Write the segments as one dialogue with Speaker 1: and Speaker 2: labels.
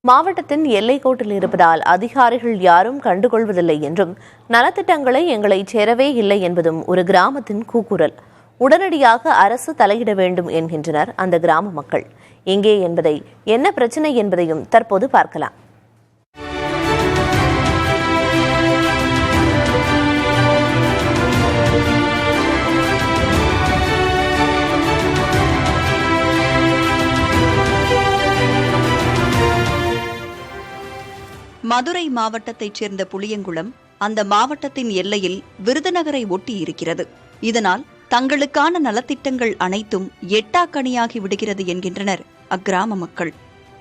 Speaker 1: மாவட்டத்தின் எல்லைக்கோட்டில் இருப்பதால் அதிகாரிகள் யாரும் கண்டுகொள்வதில்லை என்றும் நலத்திட்டங்களை எங்களை சேரவே இல்லை என்பதும் ஒரு கிராமத்தின் கூக்குரல். உடனடியாக அரசு தலையிட வேண்டும் என்கின்றனர் அந்த கிராம மக்கள். எங்கே என்பதை, என்ன பிரச்சனை என்பதையும் தற்போது பார்க்கலாம்.
Speaker 2: மதுரை மாவட்டத்தைச் சேர்ந்த புளியங்குளம் அந்த மாவட்டத்தின் எல்லையில் விருதுநகரை ஒட்டி இருக்கிறது. இதனால் தங்களுக்கான நலத்திட்டங்கள் அனைத்தும் எட்டாக்கணியாகி விடுகிறது என்கின்றனர் அக்கிராம மக்கள்.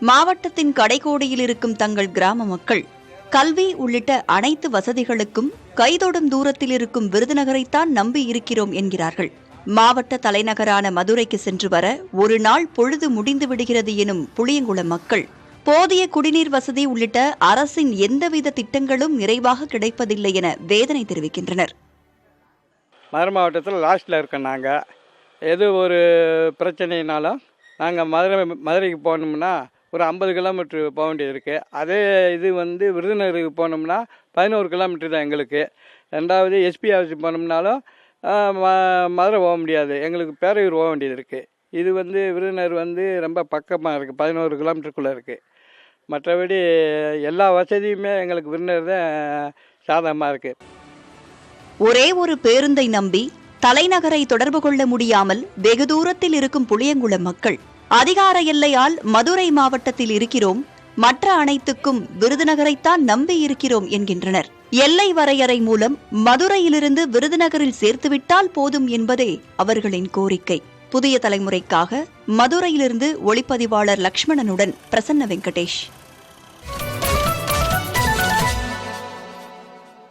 Speaker 2: மாவட்டத்தின் கடைக்கோடியில் இருக்கும் தங்கள் கிராம மக்கள் கல்வி உள்ளிட்ட அனைத்து வசதிகளுக்கும் கைதொடும் தூரத்தில் இருக்கும் விருதுநகரைத்தான் நம்பி இருக்கிறோம் என்கிறார்கள். மாவட்ட தலைநகரான மதுரைக்கு சென்று வர ஒரு நாள் பொழுது முடிந்து விடுகிறது எனும் புளியங்குளம் மக்கள் போதிய குடிநீர் வசதி உள்ளிட்ட அரசின் எந்தவித திட்டங்களும் நிறைவாக கிடைப்பதில்லை என வேதனை தெரிவிக்கின்றனர்.
Speaker 3: மதுரை மாவட்டத்தில் லாஸ்ட்டில் இருக்கோம். நாங்கள் எது ஒரு பிரச்சனைனாலும் நாங்கள் மதுரைக்கு போனோம்னா ஒரு 50 கிலோமீட்ரு போக வேண்டியது இருக்குது. அதே இது விருதுநகருக்கு போனோம்னா 11 கிலோமீட்டர் தான் எங்களுக்கு. ரெண்டாவது எஸ்பி ஆஃபீஸுக்கு போனோம்னாலும் மதுரை போக முடியாது, எங்களுக்கு பேரையூர் போக வேண்டியது இருக்குது. இது விருதுநகர் ரொம்ப பக்கமாக இருக்குது, 11 கிலோமீட்டருக்குள்ளே இருக்குது. மற்றபடி எல்லா வசதியுமே எங்களுக்கு விருதுநகர் தான் சாதகமாக இருக்குது.
Speaker 2: ஒரே ஒரு பேருந்தை நம்பி தலைநகரை தொடர்பு கொள்ள முடியாமல் வெகு தூரத்தில் இருக்கும் புளியங்குளம் மக்கள் அதிகார எல்லையால் மதுரை மாவட்டத்தில் இருக்கிறோம், மற்ற அனைத்துக்கும் விருதுநகரைத்தான் நம்பி இருக்கிறோம் என்கின்றனர். எல்லை வரையறை மூலம் மதுரையிலிருந்து விருதுநகரில் சேர்த்துவிட்டால் போதும் என்பதே அவர்களின் கோரிக்கை. புதிய தலைமுறைக்காக மதுரையிலிருந்து ஒளிப்பதிவாளர் லக்ஷ்மணனுடன் பிரசன்ன வெங்கடேஷ்.